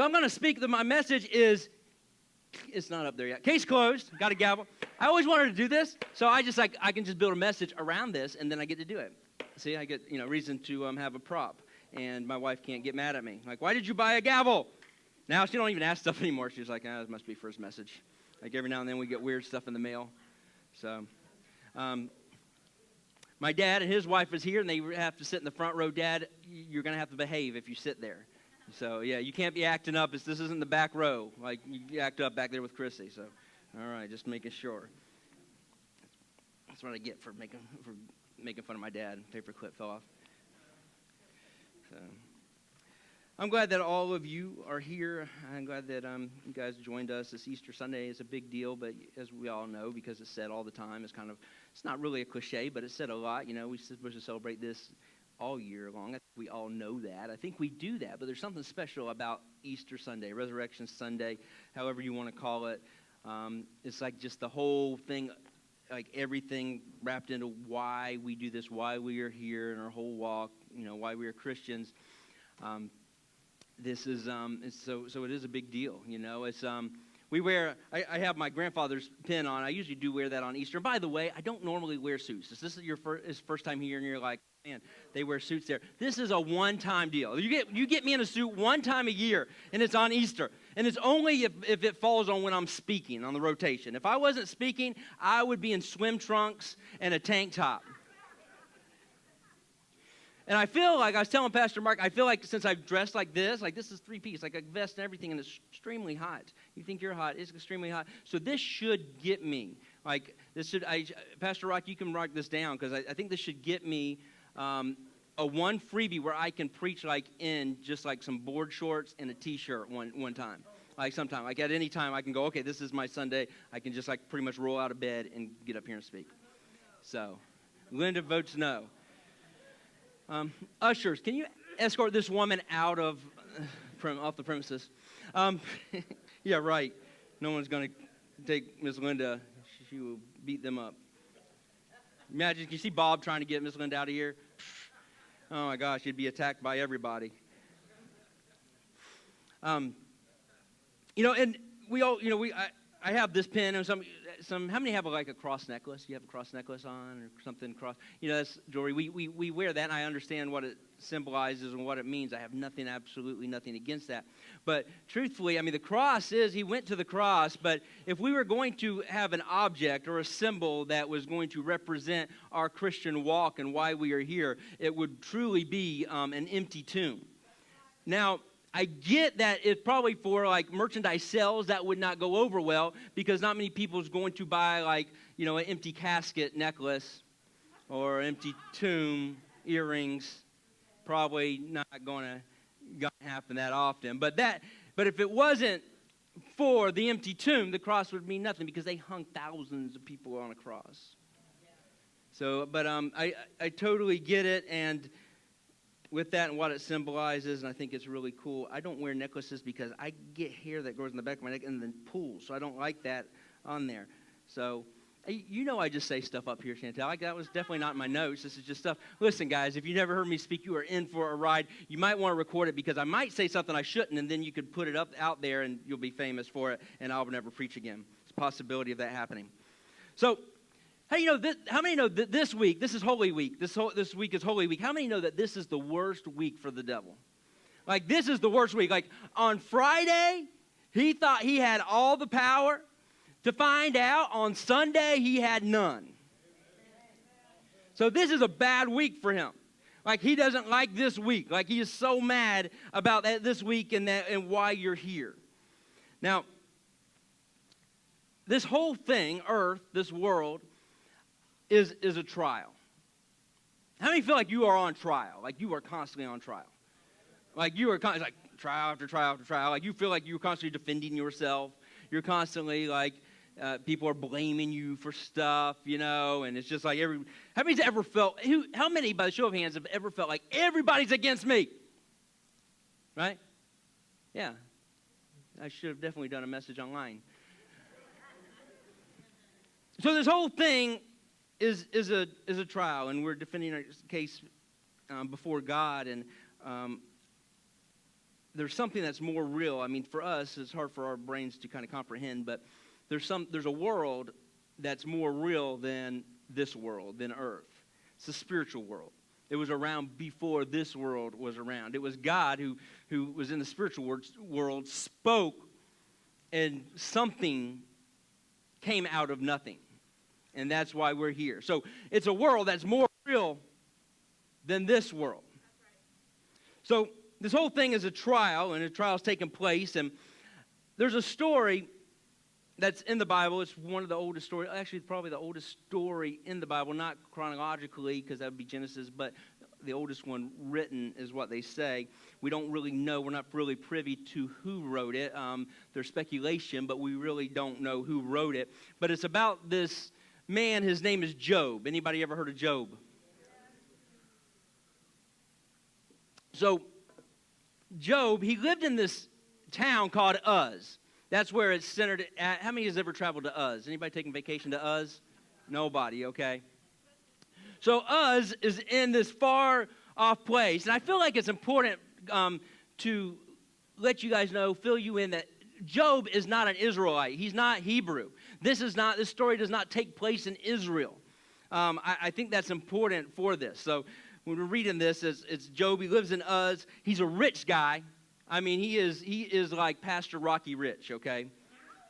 I'm going to speak. My message is, it's not up there yet. Case closed. Got a gavel. I always wanted to do this, so I can just build a message around this, and then I get to do it. See, I get reason to have a prop, and my wife can't get mad at me. Like, why did you buy a gavel? Now she don't even ask stuff anymore. She's like, this must be for his message. Like every now and then we get weird stuff in the mail. So, my dad and his wife is here, and they have to sit in the front row. Dad, you're going to have to behave if you sit there. So, yeah, you can't be acting up. This isn't the back row. Like, you act up back there with Chrissy. So, all right, just making sure. That's what I get for making fun of my dad. Paperclip fell off. So, I'm glad that all of you are here. I'm glad that you guys joined us. This Easter Sunday is a big deal, but as we all know, because it's said all the time, it's not really a cliche, but it's said a lot. We're supposed to celebrate this all year long. I think we all know that. I think we do that, but there's something special about Easter Sunday, Resurrection Sunday, however you want to call it. It's like just the whole thing, like everything wrapped into why we do this, why we are here in our whole walk, why we are Christians. This is so it is a big deal. It's we wear. I have my grandfather's pin on. I usually do wear that on Easter. And by the way, I don't normally wear suits. If this is your first time here, and you're like, man, they wear suits there. This is a one-time deal. You get me in a suit one time a year, and it's on Easter. And it's only if it falls on when I'm speaking on the rotation. If I wasn't speaking, I would be in swim trunks and a tank top. And I feel like, I was telling Pastor Mark, I feel like since I've dressed like this is three-piece, like a vest and everything, and it's extremely hot. You think you're hot, it's extremely hot. So this should get me. Pastor Rock, you can write this down, because I think this should get me a one freebie where I can preach in just like some board shorts and a T-shirt one time. Sometime, at any time I can go, okay, this is my Sunday. I can just pretty much roll out of bed and get up here and speak. So, Linda votes no. Ushers, can you escort this woman out off the premises? Yeah, right. No one's going to take Miss Linda. She will beat them up. Imagine, can you see Bob trying to get Miss Linda out of here? Oh my gosh, he'd be attacked by everybody. And we all, I have this pin, and some. How many have a cross necklace? You have a cross necklace on or something cross? That's jewelry. We wear that, and I understand what it symbolizes and what it means. I have absolutely nothing against that. But truthfully, the cross he went to the cross. But if we were going to have an object or a symbol that was going to represent our Christian walk and why we are here, it would truly be an empty tomb. Now, I get that it's probably for merchandise sales that would not go over well, because not many people is going to buy an empty casket necklace or empty tomb earrings. Probably not going to happen that often. But if it wasn't for the empty tomb, the cross would mean nothing, because they hung thousands of people on a cross. So, but I totally get it, and with that and what it symbolizes, and I think it's really cool. I don't wear necklaces because I get hair that grows in the back of my neck and then pulls, so I don't like that on there. So, I just say stuff up here, Chantel. That was definitely not in my notes. This is just stuff. Listen, guys, if you never heard me speak, you are in for a ride. You might want to record it, because I might say something I shouldn't, and then you could put it out there, and you'll be famous for it, and I'll never preach again. There's a possibility of that happening. So, how many know that this week, this is Holy Week, this week is Holy Week. How many know that this is the worst week for the devil? This is the worst week. On Friday, he thought he had all the power, to find out on Sunday he had none. So this is a bad week for him. He doesn't like this week. He is so mad about this week and why you're here. Now, this whole thing, earth, this world, is a trial. How many feel like you are on trial? You are constantly on trial. You are constantly trial after trial after trial. You feel like you're constantly defending yourself. You're constantly people are blaming you for stuff, and it's just how many's ever felt? How many, by the show of hands, have ever felt like everybody's against me? Right? Yeah. I should have definitely done a message online. So this whole thing is a trial, and we're defending our case before God, and there's something that's more real. I mean, for us, it's hard for our brains to kind of comprehend, but there's a world that's more real than this world, than earth. It's the spiritual world. It was around before this world was around. It was God who was in the spiritual world, spoke, and something came out of nothing. And that's why we're here. So it's a world that's more real than this world. So this whole thing is a trial, and a trial's taking place. And there's a story that's in the Bible. It's one of the oldest stories. Actually, probably the oldest story in the Bible, not chronologically, because that would be Genesis, but the oldest one written is what they say. We don't really know. We're not really privy to who wrote it. There's speculation, but we really don't know who wrote it. But it's about this man. His name is Job. Anybody ever heard of Job? So Job, he lived in this town called Uz. That's where it's centered at. How many has ever traveled to Uz? Anybody taking vacation to Uz? Nobody, okay. So Uz is in this far off place. And I feel like it's important to let you guys know, fill you in, that Job is not an Israelite. He's not Hebrew. This story does not take place in Israel. I think that's important for this. So when we're reading this, it's Job. He lives in Uz. He's a rich guy. I mean, he is like Pastor Rocky rich, okay?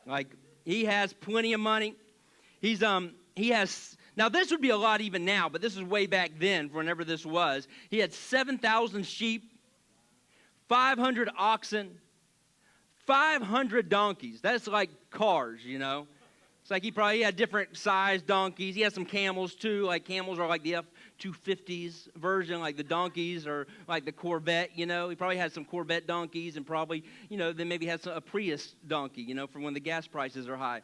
Like, he has plenty of money. He has, now this would be a lot even now, but this is way back then, whenever this was. He had 7,000 sheep, 500 oxen, 500 donkeys. That's like cars, you know? It's like he probably had different sized donkeys. He had some camels too. Like camels are like the F-250s version, like the donkeys are like the Corvette, you know. He probably had some Corvette donkeys and probably, you know, then maybe had a Prius donkey, you know, for when the gas prices are high.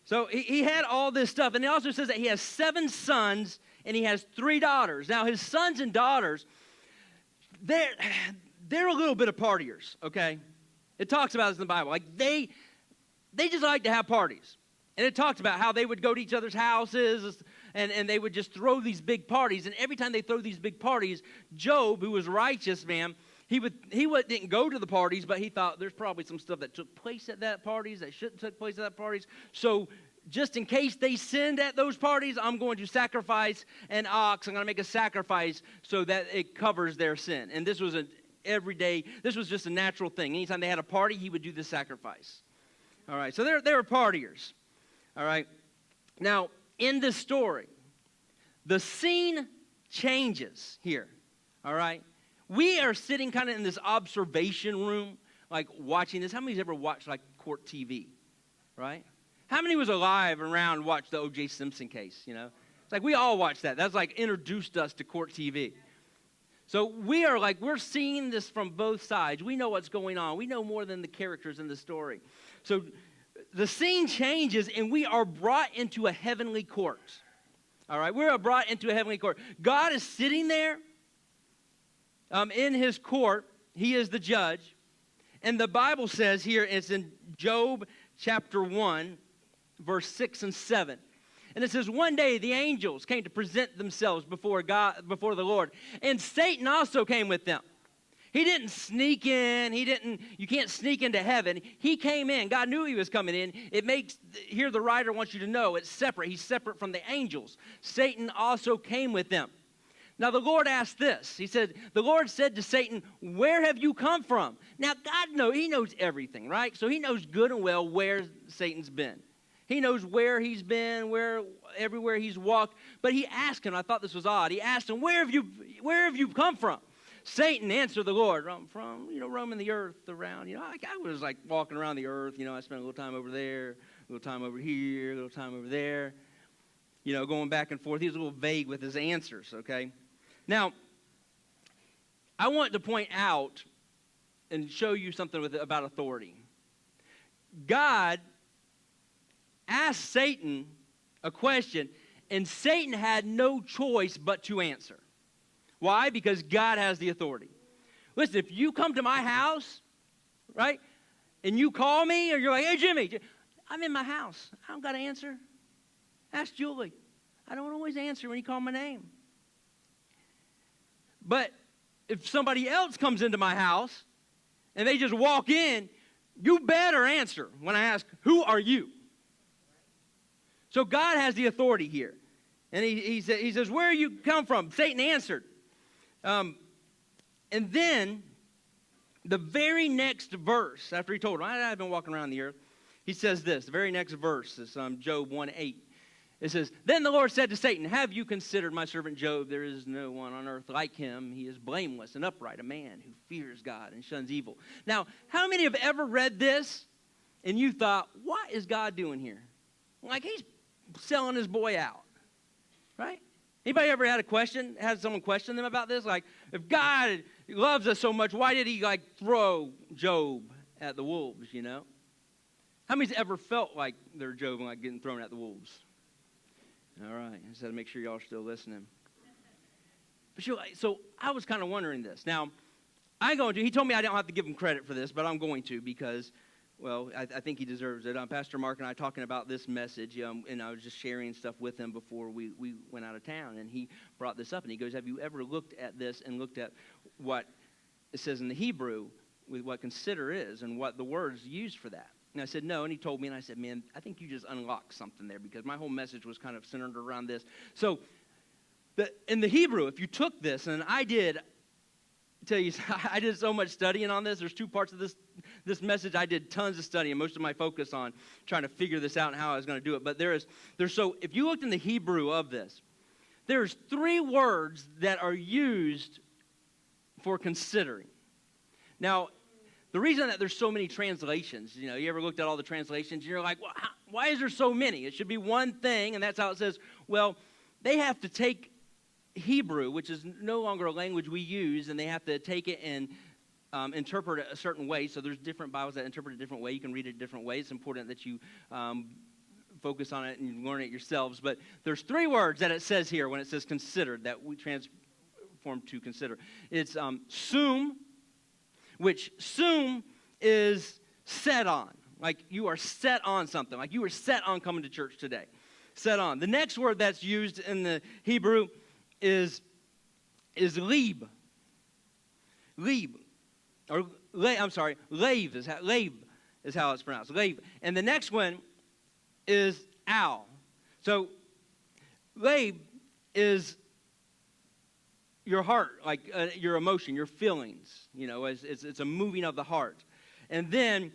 So he had all this stuff. And it also says that he has 7 sons and he has 3 daughters. Now his sons and daughters, they're a little bit of partiers, okay? It talks about this in the Bible. Like they just like to have parties. And it talks about how they would go to each other's houses and they would just throw these big parties. And every time they throw these big parties, Job, who was righteous, man, he didn't go to the parties, but he thought there's probably some stuff that took place at that parties that shouldn't take place at that parties. So just in case they sinned at those parties, I'm going to sacrifice an ox. I'm going to make a sacrifice so that it covers their sin. And this was this was just a natural thing. Anytime they had a party, he would do the sacrifice. All right, so they were partiers. All right. Now, in this story, the scene changes here. All right. We are sitting kind of in this observation room, like watching this. How many's ever watched like court TV? Right? How many was alive around and watched the O.J. Simpson case? You know, it's like we all watched that. That's like introduced us to court TV. So we're seeing this from both sides. We know what's going on. We know more than the characters in the story. So the scene changes, and we are brought into a heavenly court. All right, we are brought into a heavenly court. God is sitting there in his court. He is the judge. And the Bible says here, it's in Job chapter 1, verse 6 and 7. And it says, one day the angels came to present themselves before the Lord. And Satan also came with them. He didn't sneak in. You can't sneak into heaven. He came in. God knew he was coming in. Here the writer wants you to know, it's separate. He's separate from the angels. Satan also came with them. Now the Lord asked this. He said, the Lord said to Satan, where have you come from? Now God he knows everything, right? So he knows good and well where Satan's been. He knows where he's been, everywhere he's walked. But he asked him, I thought this was odd. He asked him, where have you come from? Satan answered the Lord, from roaming the earth around. I was like walking around the earth. I spent a little time over there, a little time over here, a little time over there. Going back and forth. He was a little vague with his answers, okay? Now, I want to point out and show you something about authority. God asked Satan a question, and Satan had no choice but to answer. Why? Because God has the authority. Listen, if you come to my house, right, and you call me, or you're like, hey, Jimmy, I'm in my house. I don't got to answer. Ask Julie. I don't always answer when you call my name. But if somebody else comes into my house, and they just walk in, you better answer when I ask, who are you? So God has the authority here. And he says, where you come from? Satan answered. And then the very next verse, after he told him, I've been walking around the earth, he says this, the very next verse is Job 1:8. It says, then the Lord said to Satan, have you considered my servant Job? There is no one on earth like him. He is blameless and upright, a man who fears God and shuns evil. Now, how many have ever read this and you thought, what is God doing here? Like he's selling his boy out, right? Anybody ever had someone question them about this? Like, if God loves us so much, why did he throw Job at the wolves, How many's ever felt like they're Job and getting thrown at the wolves? All right, I just had to make sure y'all are still listening. But so I was kind of wondering this. Now, he told me I don't have to give him credit for this, but I'm going to because, well, I think he deserves it. Pastor Mark and I talking about this message, and I was just sharing stuff with him before we went out of town, and he brought this up, and he goes, have you ever looked at this and looked at what it says in the Hebrew with what consider is and what the word's used for that? And I said, no. And he told me, and I said, man, I think you just unlocked something there because my whole message was kind of centered around this. So in the Hebrew, if you took this, and I did so much studying on this. There's two parts of this message. I did tons of studying, most of my focus on trying to figure this out and how I was going to do it. But if you looked in the Hebrew of this, there's 3 words that are used for considering. Now, the reason that there's so many translations, you ever looked at all the translations, and you're like, well, why is there so many? It should be one thing, and that's how it says. Well, they have to take Hebrew, which is no longer a language we use, and they have to take it and interpret it a certain way. So there's different Bibles that interpret it a different way. You can read it a different way. It's important that you focus on it and learn it yourselves. But there's 3 words that it says here when it says considered that we transform to consider. It's sum, which sum is set on. Like you are set on something. Like you were set on coming to church today. Set on. The next word that's used in the Hebrew is leib. Leib. Or, lave is how it's pronounced. Lave. And the next one is al. So, lave is your heart, like your emotion, your feelings. It's a moving of the heart. And then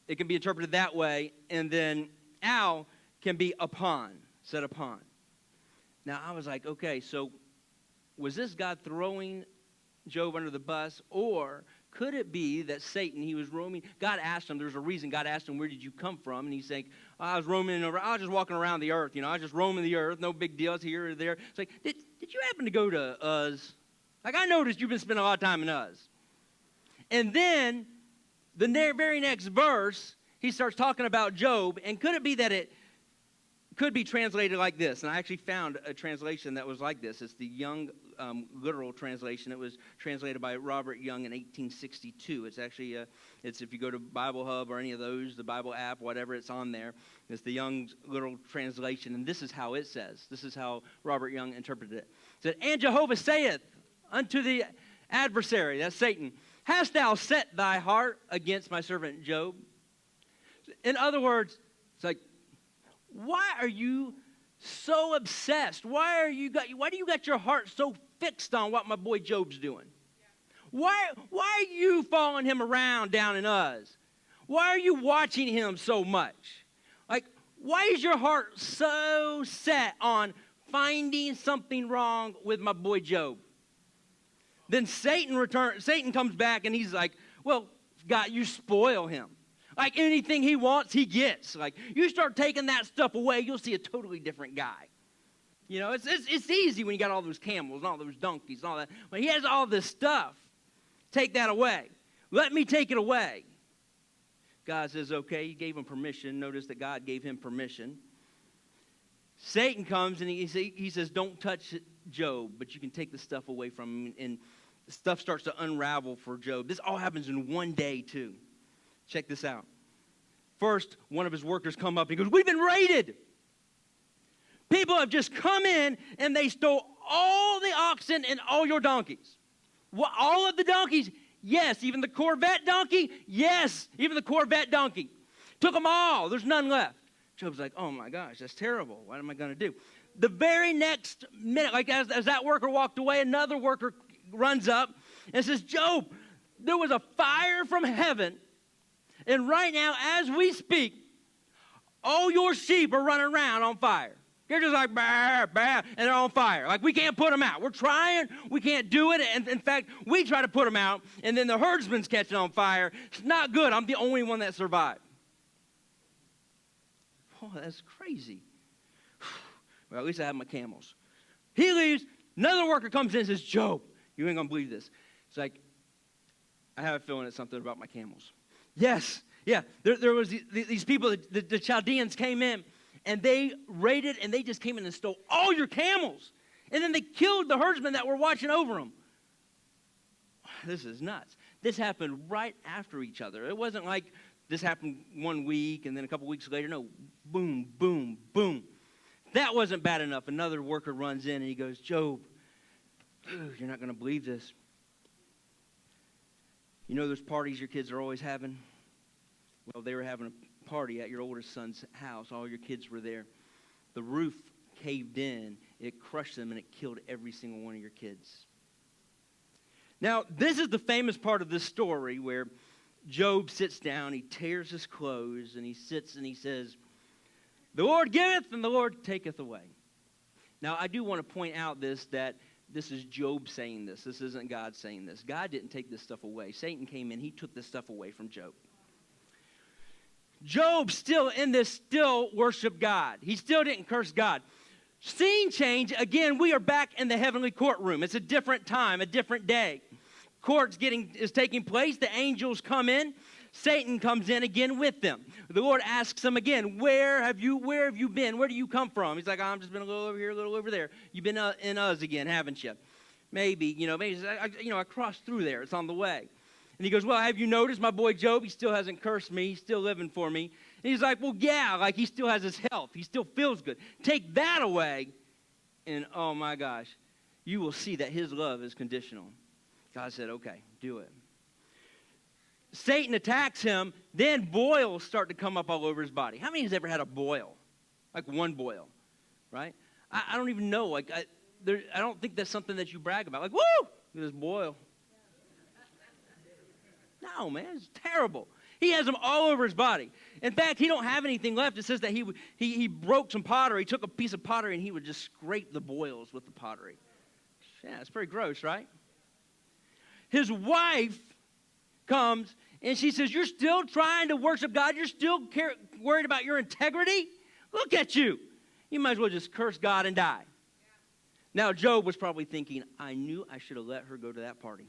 it can be interpreted that way. And then al can be upon, set upon. Now, I was like, okay, so was this God throwing Job under the bus? Or could it be that Satan, he was roaming? God asked him, there's a reason. God asked him, where did you come from? And he's saying, I was just walking around the earth. I was just roaming the earth. No big deal. It's here or there. It's like, did you happen to go to Uz? Like, I noticed you've been spending a lot of time in Uz. And then the very next verse, he starts talking about Job. And could it be that it could be translated like this? And I actually found a translation that was like this. It's the Young literal translation. It was translated by Robert Young in 1862. It's actually, it's if you go to Bible Hub or any of those, the Bible app, whatever, it's on there. It's the Young literal translation. And this is how it says. This is how Robert Young interpreted it. It said, and Jehovah saith unto the adversary, that's Satan, hast thou set thy heart against my servant Job? In other words, it's like, why are you so obsessed? Why do you got your heart so fixed on what my boy Job's doing? Why are you following him around down in Uz? Why are you watching him so much? Like, why is your heart so set on finding something wrong with my boy Job? Then Satan comes back and he's like, well, God, you spoil him. Like anything he wants, he gets. Like you start taking that stuff away, you'll see a totally different guy. It's easy when you got all those camels and all those donkeys and all that. When he has all this stuff, take that away. Let me take it away. God says, okay, he gave him permission. Notice that God gave him permission. Satan comes and he says, don't touch Job, but you can take the stuff away from him. And stuff starts to unravel for Job. This all happens in one day, too. Check this out. First, one of his workers come up and goes, we've been raided. People have just come in and they stole all the oxen and all your donkeys. All of the donkeys? Yes. Even the Corvette donkey? Yes. Even the Corvette donkey. Took them all. There's none left. Job's like, oh my gosh, that's terrible. What am I going to do? The very next minute, like as that worker walked away, another worker runs up and says, Job, there was a fire from heaven, and right now, as we speak, all your sheep are running around on fire. They're just like, bah, bah, and they're on fire. Like, we can't put them out. We're trying. We can't do it. And in fact, we try to put them out, and then the herdsman's catching on fire. It's not good. I'm the only one that survived. Oh, that's crazy. Well, at least I have my camels. He leaves. Another worker comes in and says, Job, you ain't going to believe this. It's like, I have a feeling it's something about my camels. Yes. Yeah. There was these people, the Chaldeans came in, and they raided, and they just came in and stole all your camels. And then they killed the herdsmen that were watching over them. This is nuts. This happened right after each other. It wasn't like this happened 1 week, and then a couple weeks later. No, boom, boom, boom. That wasn't bad enough. Another worker runs in, and he goes, Job, dude, you're not going to believe this. You know those parties your kids are always having? Well, they were having a party at your oldest son's house. All your kids were there. The roof caved in. It crushed them, and it killed every single one of your kids. Now, this is the famous part of this story where Job sits down, he tears his clothes, and he sits and he says, the Lord giveth and the Lord taketh away. Now, I do want to point out that this is Job saying this. This isn't God saying this. God didn't take this stuff away. Satan came in. He took this stuff away from Job. Job still worshiped God. He still didn't curse God. Scene change. Again, we are back in the heavenly courtroom. It's a different time, a different day. Court is taking place. The angels come in. Satan comes in again with them. The Lord asks him again, where have you been? Where do you come from? He's like, I've just been a little over here, a little over there. You've been in Uz again, haven't you? Maybe I crossed through there. It's on the way. And he goes, well, have you noticed my boy Job? He still hasn't cursed me. He's still living for me. And he's like, well, yeah, like he still has his health. He still feels good. Take that away, and oh my gosh, you will see that his love is conditional. God said, okay, do it. Satan attacks him, then boils start to come up all over his body. How many has ever had a boil? Like one boil, right? I don't even know. Like I don't think that's something that you brag about. Like, woo, look at this boil. No, man, it's terrible. He has them all over his body. In fact, he don't have anything left. It says that he broke some pottery, took a piece of pottery, and he would just scrape the boils with the pottery. Yeah, it's pretty gross, right? His wife comes, and she says, you're still trying to worship God? You're still worried about your integrity? Look at you. You might as well just curse God and die. Now, Job was probably thinking, I knew I should have let her go to that party.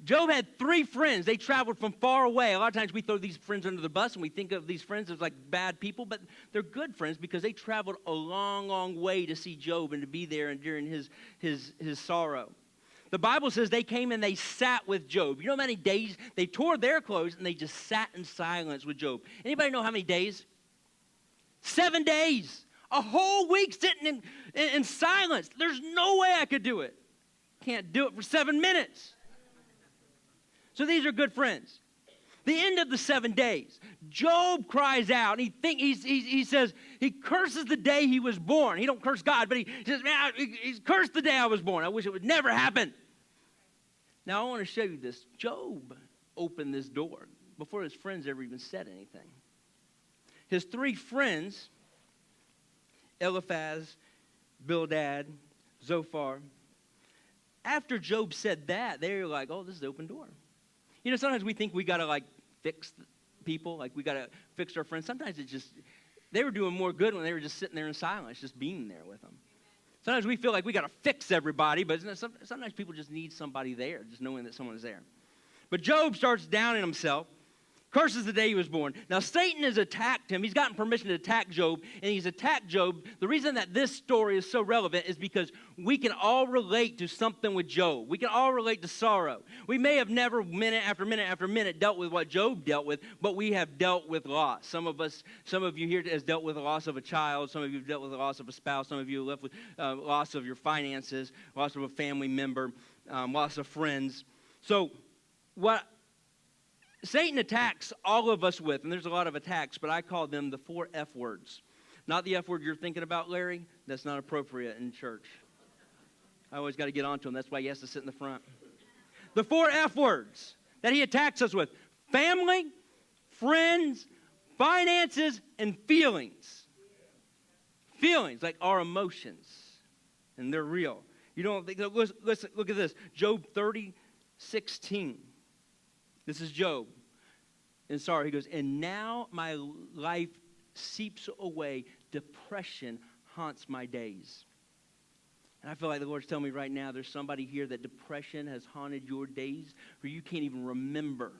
Job had 3 friends. They traveled from far away. A lot of times we throw these friends under the bus and we think of these friends as like bad people, but they're good friends because they traveled a long, long way to see Job and to be there and during his sorrow. The Bible says they came and they sat with Job. You know how many days? They tore their clothes and they just sat in silence with Job. Anybody know how many days? 7 days. A whole week sitting in silence. There's no way I could do it. Can't do it for 7 minutes. So these are good friends. The end of the 7 days, Job cries out. And he says he curses the day he was born. He don't curse God, but he says, man, he's cursed the day I was born. I wish it would never happen. Now I want to show you this. Job opened this door before his friends ever even said anything. His 3 friends, Eliphaz, Bildad, Zophar, after Job said that, they were like, oh, this is the open door. You know, sometimes we think we got to, like, fix people. Like, we got to fix our friends. Sometimes it's just, they were doing more good when they were just sitting there in silence, just being there with them. Sometimes we feel like we got to fix everybody, but sometimes people just need somebody there, just knowing that someone is there. But Job starts downing himself. Curses the day he was born. Now, Satan has attacked him. He's gotten permission to attack Job, and he's attacked Job. The reason that this story is so relevant is because we can all relate to something with Job. We can all relate to sorrow. We may have never, minute after minute after minute, dealt with what Job dealt with, but we have dealt with loss. Some of you here has dealt with the loss of a child. Some of you have dealt with the loss of a spouse. Some of you have left with loss of your finances, loss of a family member, loss of friends. So what Satan attacks all of us with, and there's a lot of attacks, but I call them the 4 F words. Not the F word you're thinking about, Larry. That's not appropriate in church. I always got to get onto him. That's why he has to sit in the front. The 4 F words that he attacks us with: family, friends, finances, and feelings. Feelings, like our emotions, and they're real. You don't think, listen, look at this. Job 30:16. This is Job. And sorry, he goes, and now my life seeps away. Depression haunts my days. And I feel like the Lord's telling me right now, there's somebody here that depression has haunted your days where you can't even remember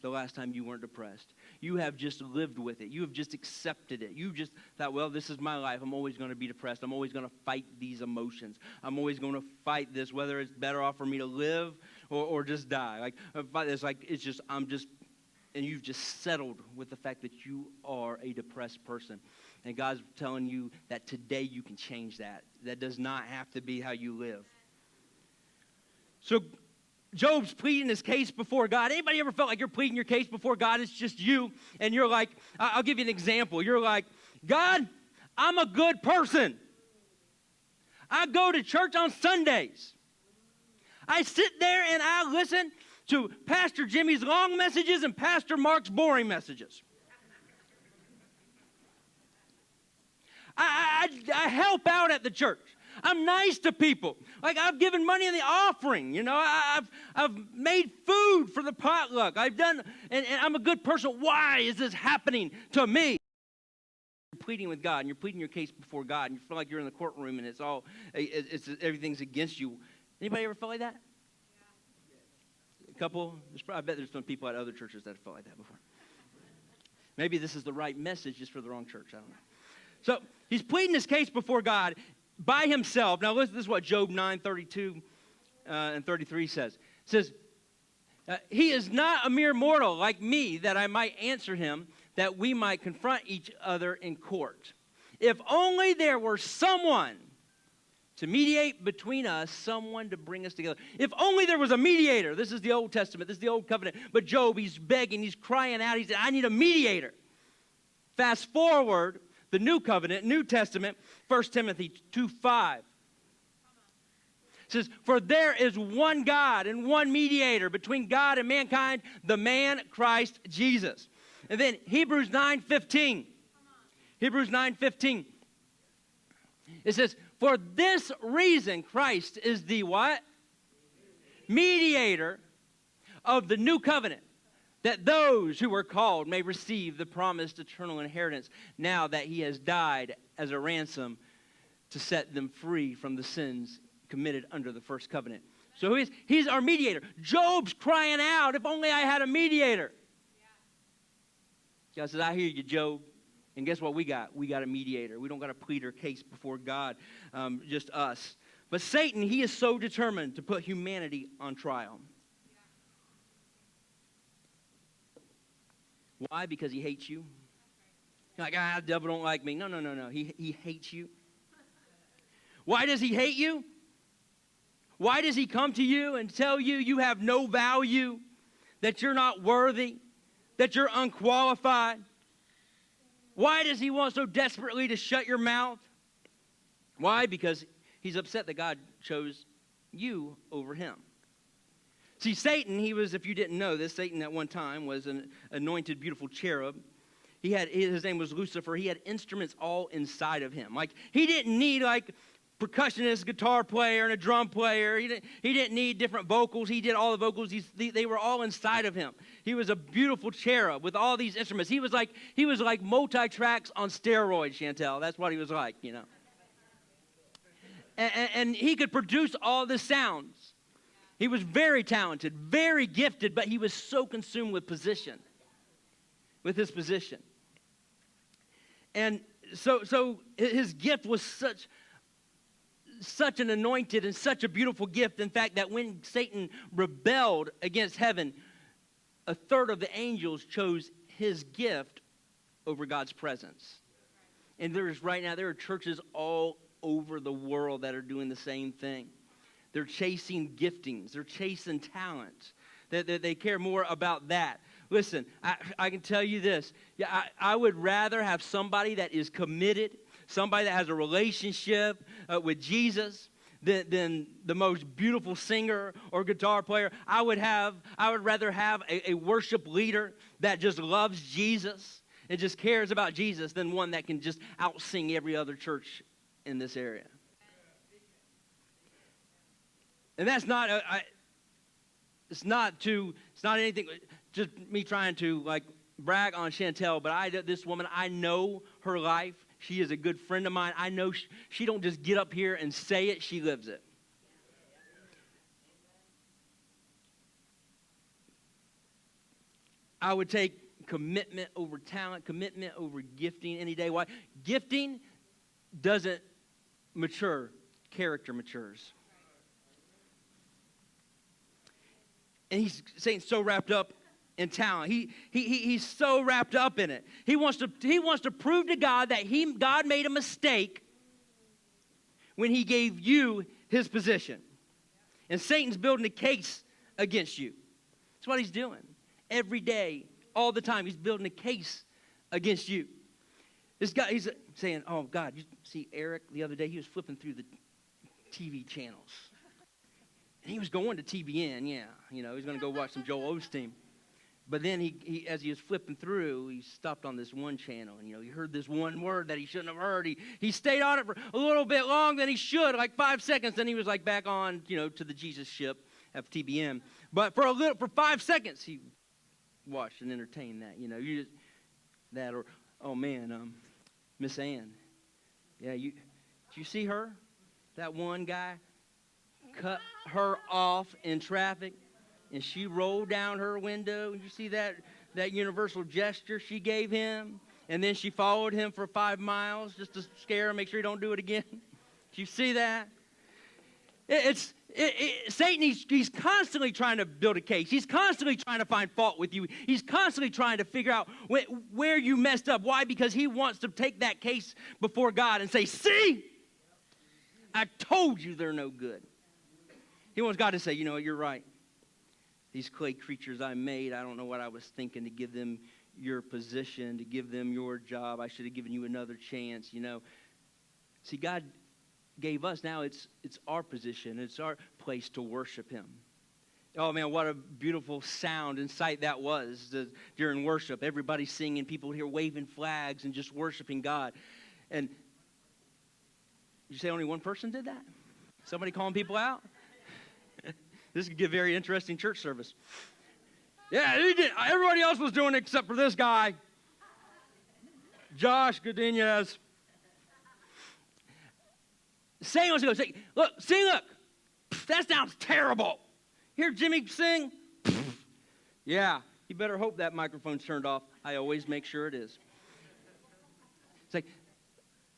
the last time you weren't depressed. You have just lived with it. You have just accepted it. You just thought, well, this is my life. I'm always going to be depressed. I'm always going to fight these emotions. I'm always going to fight this, whether it's better off for me to live or just die. Like, it's like, it's just, and you've just settled with the fact that you are a depressed person. And God's telling you that today you can change that. That does not have to be how you live. So Job's pleading his case before God. Anybody ever felt like you're pleading your case before God? It's just you. And you're like, I'll give you an example. You're like, God, I'm a good person. I go to church on Sundays. I sit there and I listen to Pastor Jimmy's long messages and Pastor Mark's boring messages. I help out at the church. I'm nice to people. Like, I've given money in the offering. You know, I've made food for the potluck. I've done, and I'm a good person. Why is this happening to me? You're pleading with God, and you're pleading your case before God, and you feel like you're in the courtroom, and everything's against you. Anybody ever felt like that? Yeah. A couple? I bet there's some people at other churches that have felt like that before. Maybe this is the right message just for the wrong church. I don't know. So he's pleading his case before God by himself. Now, listen, this is what Job 9:32 and 33 says. It says, he is not a mere mortal like me, that I might answer him, that we might confront each other in court. If only there were someone to mediate between us, someone to bring us together. If only there was a mediator. This is the Old Testament. This is the Old Covenant. But Job, he's begging, he's crying out. He said, I need a mediator. Fast forward, the New Covenant, New Testament, 1 Timothy 2:5. It says, for there is one God and one mediator between God and mankind, the man Christ Jesus. And then Hebrews 9:15. Hebrews 9:15. It says, for this reason Christ is the what? Mediator of the new covenant, that those who were called may receive the promised eternal inheritance, now that he has died as a ransom to set them free from the sins committed under the first covenant. So he's our mediator. Job's crying out, if only I had a mediator. God says, I hear you, Job. And guess what we got? We got a mediator. We don't got to plead our case before God, just us. But Satan, he is so determined to put humanity on trial. Why? Because he hates you. You're like, the devil don't like me. No. He hates you. Why does he hate you? Why does he come to you and tell you you have no value, that you're not worthy, that you're unqualified? Why does he want so desperately to shut your mouth? Why? Because he's upset that God chose you over him. See, Satan, he was, if you didn't know this, Satan at one time was an anointed, beautiful cherub. His name was Lucifer. He had instruments all inside of him. Like, he didn't need, like, percussionist, guitar player, and a drum player. He didn't need different vocals. He did all the vocals. They were all inside of him. He was a beautiful cherub with all these instruments. He was like multi-tracks on steroids, Chantel. That's what he was like, you know. And he could produce all the sounds. He was very talented, very gifted, but he was so consumed with position. with his position. And so his gift was such an anointed and such a beautiful gift, in fact, that when Satan rebelled against heaven, a third of the angels chose his gift over God's presence. And there are churches all over the world that are doing the same thing. They're chasing giftings. They're chasing talents. They care more about that. Listen, I can tell you this. Yeah, I would rather have somebody that is committed, somebody that has a relationship with Jesus than the most beautiful singer or guitar player. I would rather have a worship leader that just loves Jesus and just cares about Jesus than one that can just out-sing every other church in this area. And that's not it's not anything, just me trying to like brag on Chantel, but this woman, I know her life. She is a good friend of mine. I know she don't just get up here and say it, she lives it. I would take commitment over talent, commitment over gifting any day. Why? Gifting doesn't mature, character matures. And Satan's so wrapped up in talent. He's so wrapped up in it. He wants to prove to God that God made a mistake when he gave you his position. And Satan's building a case against you. That's what he's doing. Every day, all the time, he's building a case against you. This guy, he's saying, oh, God, you see Eric the other day? He was flipping through the TV channels. And he was going to TBN, yeah. You know, he's going to go watch some Joel Osteen. But then he, as he was flipping through, he stopped on this one channel. And, you know, he heard this one word that he shouldn't have heard. He stayed on it for a little bit longer than he should, like 5 seconds. Then he was, like, back on, you know, to the Jesus ship at TBN. But for 5 seconds, he watched and entertained that. You know, or, oh, man, Miss Ann. Yeah, did you see her? That one guy cut her off in traffic, and she rolled down her window. You see that universal gesture she gave him? And then she followed him for 5 miles just to scare him, make sure he don't do it again. Did you see that? Satan, he's constantly trying to build a case. He's constantly trying to find fault with you. He's constantly trying to figure out where you messed up. Why? Because he wants to take that case before God and say, see, I told you they're no good. He wants God to say, you know, you're right. These clay creatures I made, I don't know what I was thinking to give them your position, to give them your job. I should have given you another chance, you know. See, God gave us, now it's our position. It's our place to worship him. Oh, man, what a beautiful sound and sight that was during worship. Everybody singing, people here waving flags and just worshiping God. And you say only one person did that? Somebody calling people out? This could get a very interesting church service. Yeah, he did. Everybody else was doing it except for this guy. Josh Godinez. Satan wants to go say, look, sing, look. That sounds terrible. Hear Jimmy sing? Yeah, you better hope that microphone's turned off. I always make sure it is. It's like,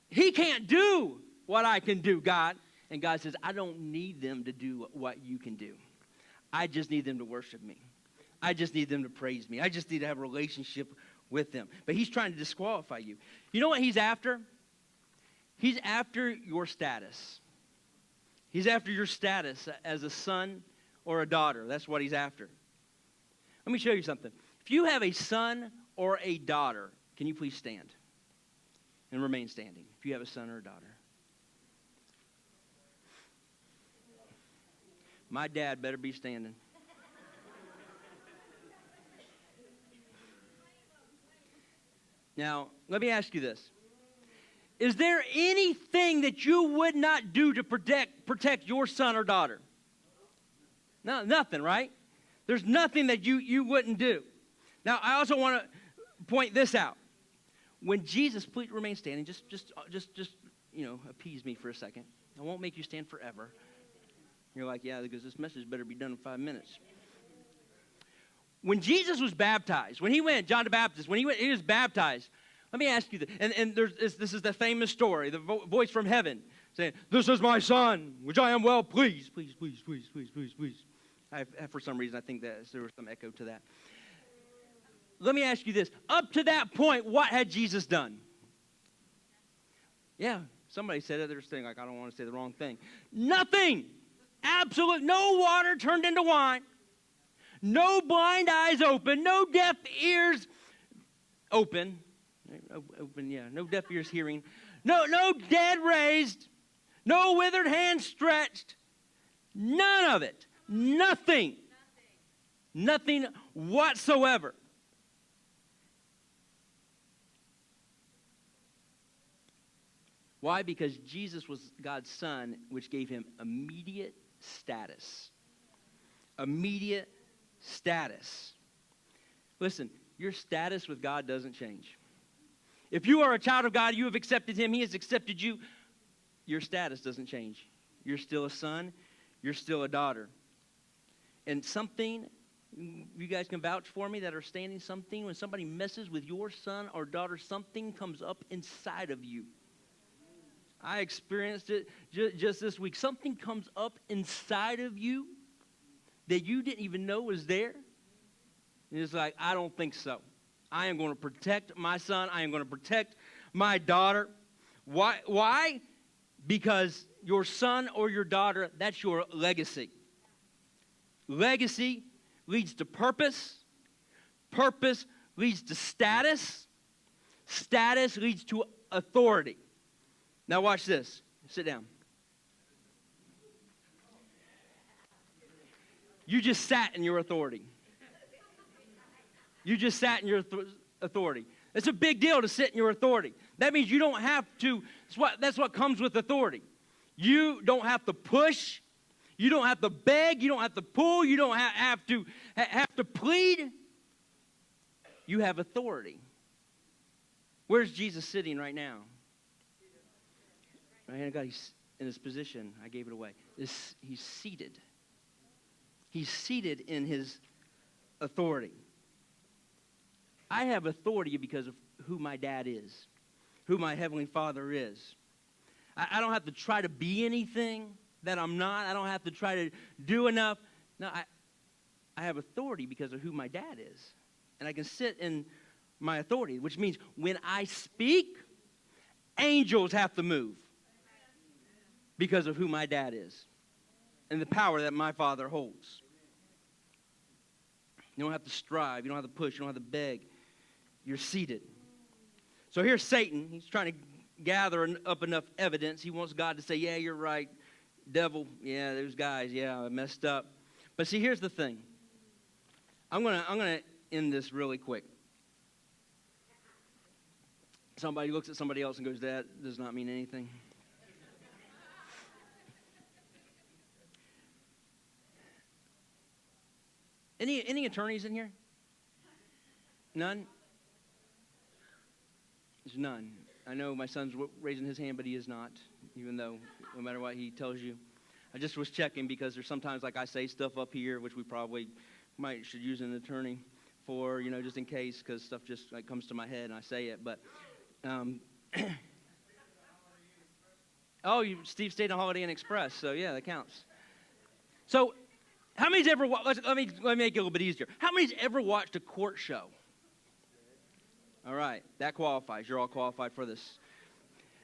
he can't do what I can do, God. And God says, I don't need them to do what you can do. I just need them to worship me. I just need them to praise me. I just need to have a relationship with them. But he's trying to disqualify you. You know what he's after? He's after your status. He's after your status as a son or a daughter. That's what he's after. Let me show you something. If you have a son or a daughter, can you please stand and remain standing if you have a son or a daughter? My dad better be standing. Now, let me ask you this. Is there anything that you would not do to protect your son or daughter? No, nothing, right? There's nothing that you wouldn't do. Now, I also want to point this out. When Jesus, please remain standing, just appease me for a second. I won't make you stand forever. You're like, yeah, because this message better be done in 5 minutes. When Jesus was baptized, when he went, John the Baptist, when he was baptized, let me ask you this, and this is the famous story, the voice from heaven saying, "This is my son, which I am well pleased." Please. For some reason, I think that there was some echo to that. Let me ask you this. Up to that point, what had Jesus done? Yeah, somebody said it. They're saying, like, I don't want to say the wrong thing. Nothing. Absolute. No water turned into wine. No blind eyes open. No deaf ears open. No deaf ears hearing. No dead raised. No withered hands stretched. None of it. Nothing whatsoever. Why? Because Jesus was God's son, which gave him immediate status. Immediate status. Listen, your status with God doesn't change. If you are a child of God, you have accepted him, he has accepted you, your status doesn't change. You're still a son, you're still a daughter. And something, you guys can vouch for me that are standing, something, when somebody messes with your son or daughter, something comes up inside of you. I experienced it just this week. Something comes up inside of you that you didn't even know was there. And it's like, I don't think so. I am going to protect my son. I am going to protect my daughter. Why? Because your son or your daughter, that's your legacy. Legacy leads to purpose. Purpose leads to status. Status leads to authority. Now watch this. Sit down. You just sat in your authority. You just sat in your authority. It's a big deal to sit in your authority. That means you don't have to, that's what comes with authority. You don't have to push. You don't have to beg. You don't have to pull. You don't have to plead. You have authority. Where's Jesus sitting right now? Right hand of God, he's in his position. I gave it away. He's seated. He's seated in his authority. I have authority because of who my dad is, who my heavenly Father is. I don't have to try to be anything that I'm not. I don't have to try to do enough. No, I have authority because of who my dad is. And I can sit in my authority, which means when I speak, angels have to move because of who my dad is and the power that my Father holds. You don't have to strive. You don't have to push. You don't have to beg. You're seated. So here's Satan. He's trying to gather up enough evidence. He wants God to say, yeah, you're right. Devil, yeah, those guys, yeah, I messed up. But see, here's the thing. I'm gonna end this really quick. Somebody looks at somebody else and goes, that does not mean anything. Any attorneys in here? None? There's none. I know my son's raising his hand, but he is not, even though no matter what he tells you. I just was checking because there's sometimes like I say stuff up here, which we probably should use an attorney for, just in case, because stuff just like comes to my head and I say it. But, Steve stayed on Holiday Inn Express, so yeah, that counts. So, how many's ever let me make it a little bit easier. How many's ever watched a court show? All right, that qualifies. You're all qualified for this.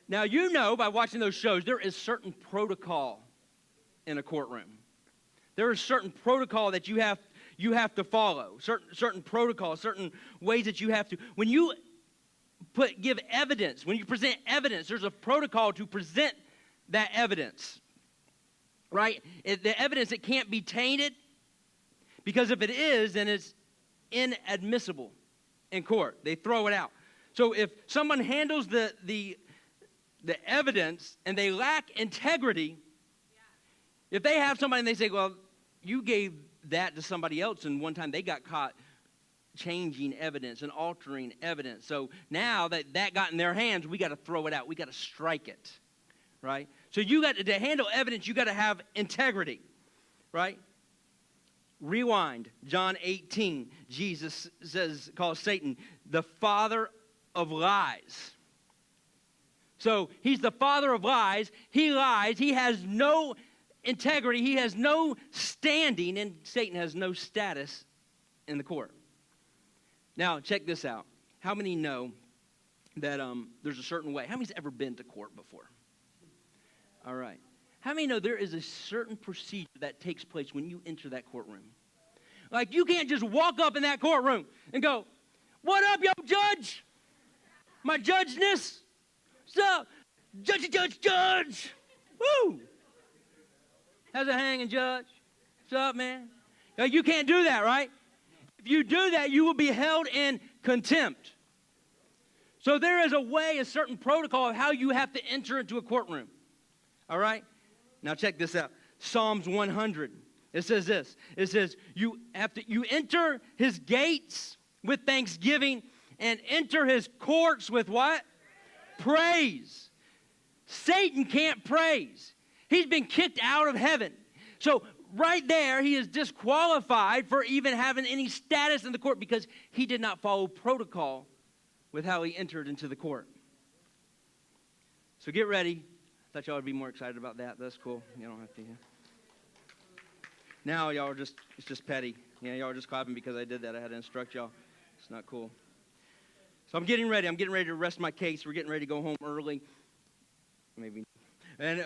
Now, by watching those shows, there is certain protocol in a courtroom. There is certain protocol that you have to follow. Certain protocol, certain ways that you have to. When you give evidence, when you present evidence, there's a protocol to present that evidence. Right? The evidence, it can't be tainted, because if it is, then it's inadmissible in court. They throw it out. So if someone handles the evidence and they lack integrity, if they have somebody and they say, well, you gave that to somebody else and one time they got caught changing evidence and altering evidence. So now that got in their hands, we got to throw it out. We got to strike it. Right? So you got to handle evidence, you got to have integrity, right? Rewind. John 18. Jesus calls Satan the father of lies. So he's the father of lies. He lies. He has no integrity. He has no standing, and Satan has no status in the court. Now, check this out. How many know that there's a certain way? How many's ever been to court before? All right. How many know there is a certain procedure that takes place when you enter that courtroom? Like, you can't just walk up in that courtroom and go, "What up, yo, judge? My judgeness? What's up? Judge. Woo! How's it hanging, judge? What's up, man?" Like, you can't do that, right? If you do that, you will be held in contempt. So there is a way, a certain protocol of how you have to enter into a courtroom. All right? Now check this out. Psalms 100. It says this. It says, you enter his gates with thanksgiving and enter his courts with what? Praise. Satan can't praise. He's been kicked out of heaven. So right there, he is disqualified for even having any status in the court because he did not follow protocol with how he entered into the court. So get ready. I thought y'all would be more excited about that. That's cool. You don't have to. Now y'all are it's just petty. Y'all are just clapping because I did that. I had to instruct y'all. It's not cool. So I'm getting ready. I'm getting ready to rest my case. We're getting ready to go home early. Maybe. And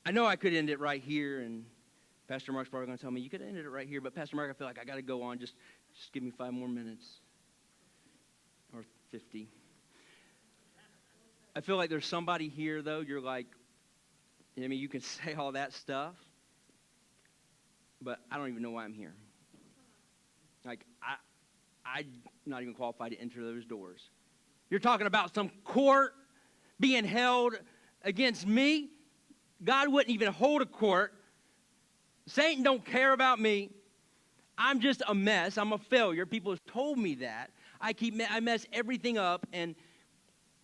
I know I could end it right here, and Pastor Mark's probably going to tell me, "You could have ended it right here," but Pastor Mark, I feel like I got to go on. Just give me 5 more minutes. Or 50. I feel like there's somebody here, though, you're like, I mean, you can say all that stuff, but I don't even know why I'm here. Like, I'm not even qualified to enter those doors. You're talking about some court being held against me. God wouldn't even hold a court. Satan don't care about me. I'm just a mess. I'm a failure. People have told me that. I mess everything up, and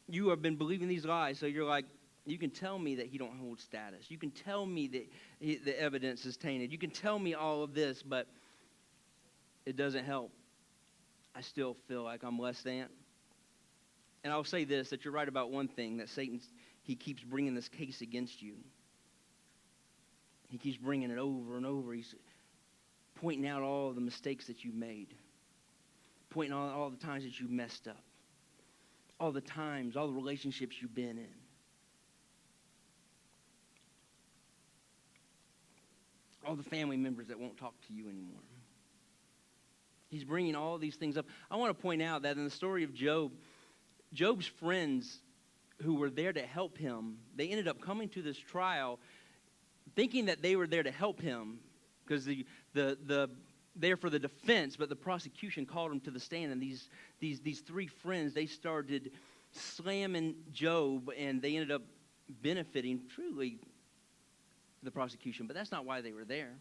you have been believing these lies. So you're like, you can tell me that he don't hold status. You can tell me that the evidence is tainted. You can tell me all of this, but it doesn't help. I still feel like I'm less than. And I'll say this, that you're right about one thing, that he keeps bringing this case against you. He keeps bringing it over and over. He's pointing out all of the mistakes that you made. Pointing out all the times that you messed up. All the times, all the relationships you've been in. All the family members that won't talk to you anymore. He's bringing all these things up. I want to point out that in the story of Job, Job's friends who were there to help him, they ended up coming to this trial thinking that they were there to help him because there for the defense, but the prosecution called him to the stand, and these 3 friends, they started slamming Job, and they ended up benefiting truly the prosecution, but that's not why they were there.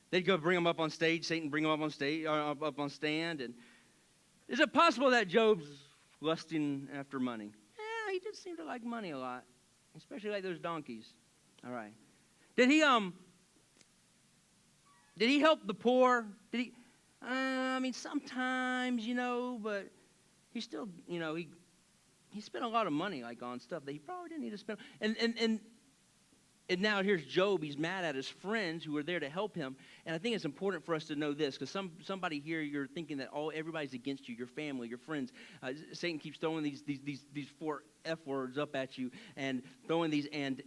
They'd go bring him up on stage, Satan bring him up on stage, up on stand, and is it possible that Job's lusting after money? Yeah, he did seem to like money a lot, especially like those donkeys. All right. Did he help the poor? Did he? I mean, sometimes, but he still, he spent a lot of money like on stuff that he probably didn't need to spend. And now here's Job. He's mad at his friends who were there to help him. And I think it's important for us to know this, because somebody here, you're thinking that everybody's against you, your family, your friends. Satan keeps throwing these 4 F words up at you and throwing these. And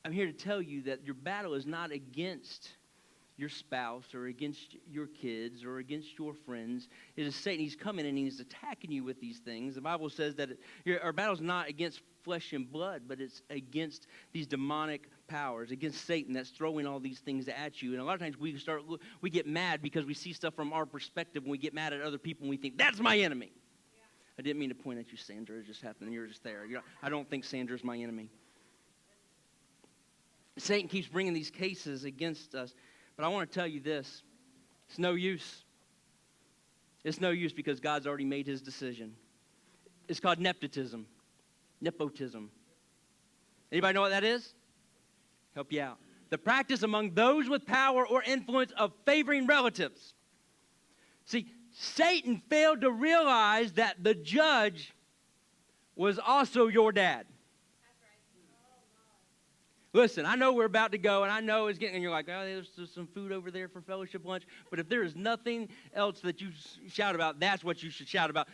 I'm here to tell you that your battle is not against your spouse or against your kids or against your friends. It is Satan. He's coming and he's attacking you with these things. The Bible says that our battle is not against flesh and blood, but it's against these demonic powers, against Satan that's throwing all these things at you. And a lot of times we get mad because we see stuff from our perspective, and we get mad at other people and we think, that's my enemy. Yeah. I didn't mean to point at you, Sandra. It just happened. You're just there. I don't think Sandra's my enemy. Satan keeps bringing these cases against us. But I want to tell you this. It's no use. It's no use because God's already made his decision. It's called nepotism. Nepotism. Anybody know what that is? Help you out. The practice among those with power or influence of favoring relatives. See, Satan failed to realize that the judge was also your dad. Listen, I know we're about to go, and I know it's getting, and you're like, oh, there's some food over there for fellowship lunch. But if there is nothing else that you shout about, that's what you should shout about.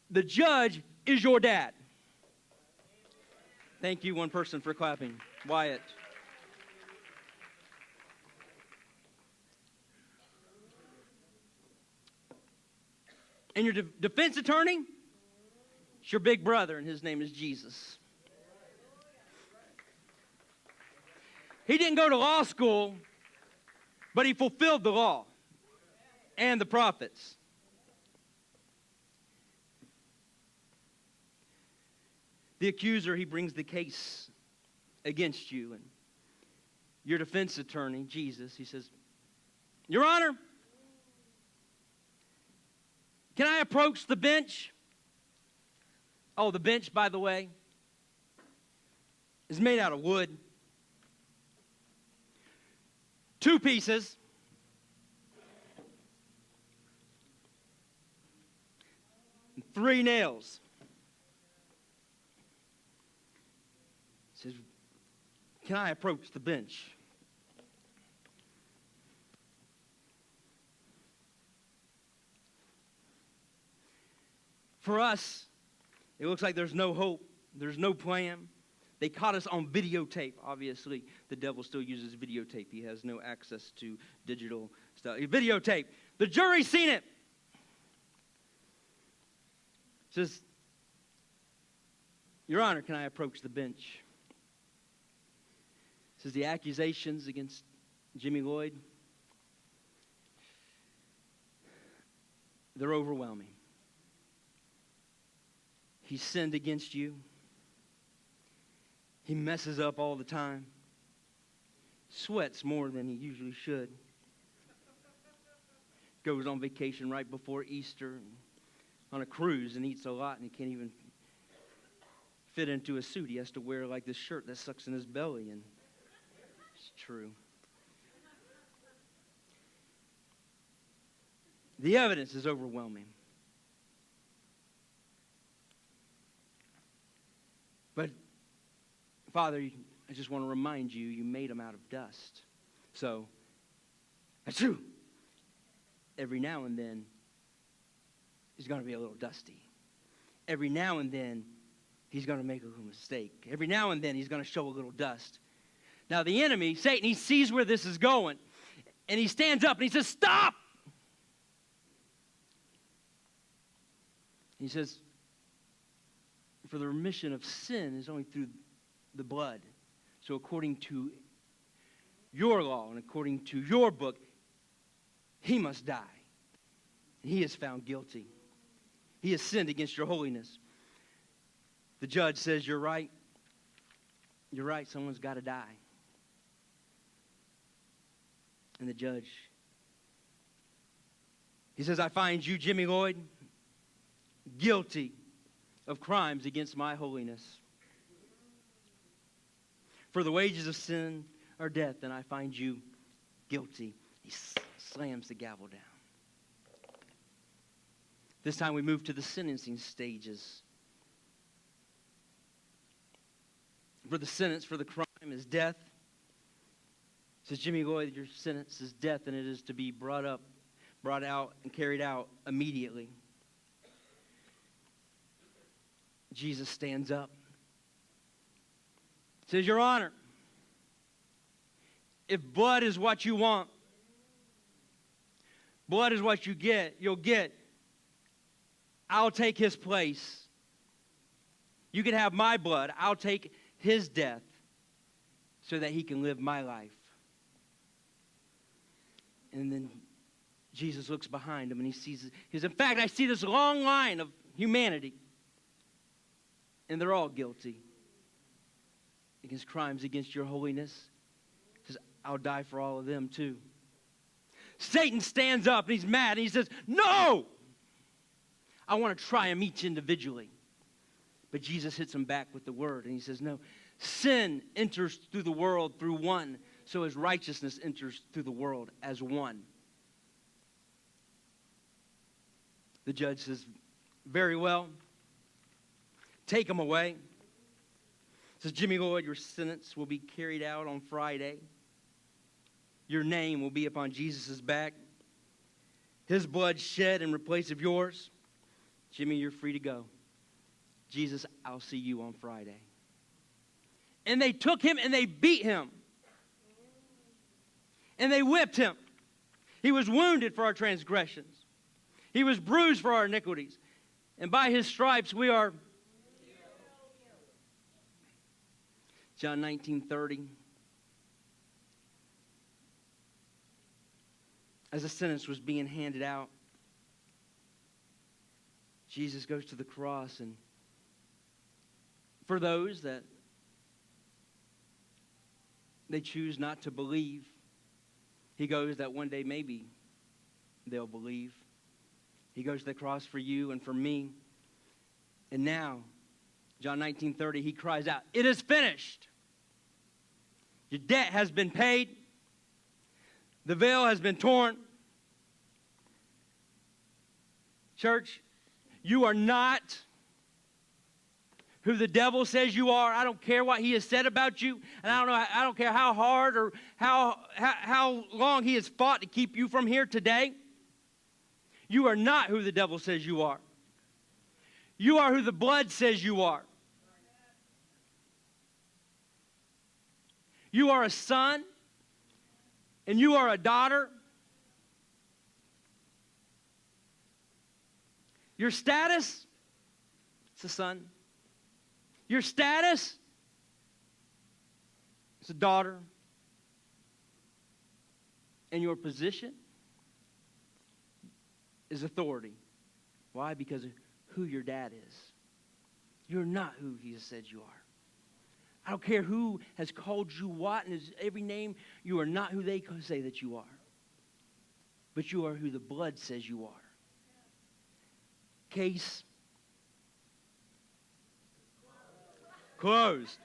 The judge is your dad. Thank you, one person, for clapping. Wyatt. And your defense attorney, it's your big brother, and his name is Jesus. He didn't go to law school, but he fulfilled the law and the prophets. The accuser, he brings the case against you. And your defense attorney, Jesus, he says, Your Honor, can I approach the bench? Oh, the bench, by the way, is made out of wood. 2 pieces. And 3 nails. He says, can I approach the bench? For us, it looks like there's no hope. There's no plan. They caught us on videotape. Obviously, the devil still uses videotape. He has no access to digital stuff. Videotape. The jury's seen it. Says, Your Honor, can I approach the bench? Says the accusations against Jimmy Lloyd, they're overwhelming. He sinned against you. He messes up all the time. Sweats more than he usually should. Goes on vacation right before Easter. On a cruise and eats a lot, and he can't even fit into a suit. He has to wear like this shirt that sucks in his belly. And it's true. The evidence is overwhelming. But Father, I just want to remind you, you made them out of dust. So, that's true. Every now and then, he's going to be a little dusty. Every now and then, he's going to make a little mistake. Every now and then, he's going to show a little dust. Now, the enemy, Satan, he sees where this is going. And he stands up and he says, stop! He says, for the remission of sin is only through the blood. So according to your law and according to your book, he must die. He is found guilty. He has sinned against your holiness. The judge says, you're right. You're right, someone's got to die. And the judge, he says, I find you, Jimmy Lloyd, guilty of crimes against my holiness. For the wages of sin are death, and I find you guilty. He slams the gavel down. This time we move to the sentencing stages. For the sentence for the crime is death. It says, Jimmy Lloyd, your sentence is death, and it is to be brought out, and carried out immediately. Jesus stands up. Says, Your Honor, if blood is what you want, blood is what you'll get. I'll take his place. You can have my blood. I'll take his death so that he can live my life. And then Jesus looks behind him and he sees, he says, in fact, I see this long line of humanity. And they're all guilty against crimes against your holiness. He says, I'll die for all of them too. Satan stands up and he's mad and he says, no! I want to try them each individually. But Jesus hits him back with the word, and he says, no, sin enters through the world through one, so as righteousness enters through the world as one. The judge says, very well, take him away. Says, Jimmy Lloyd, your sentence will be carried out on Friday. Your name will be upon Jesus' back. His blood shed in replace of yours. Jimmy, you're free to go. Jesus, I'll see you on Friday. And they took him and they beat him. And they whipped him. He was wounded for our transgressions. He was bruised for our iniquities. And by his stripes we are. John 19:30. As the sentence was being handed out, Jesus goes to the cross, and for those that they choose not to believe, he goes that one day maybe they'll believe. He goes to the cross for you and for me. And now, John 19:30, he cries out, it is finished. Your debt has been paid. The veil has been torn. Church, you are not who the devil says you are. I don't care what he has said about you. And I don't care how hard or how long he has fought to keep you from here today. You are not who the devil says you are. You are who the blood says you are. You are a son, and you are a daughter. Your status, it's a son. Your status, it's a daughter. And your position is authority. Why? Because of who your dad is. You're not who he has said you are. I don't care who has called you what and is every name. You are not who they say that you are. But you are who the blood says you are. Case closed.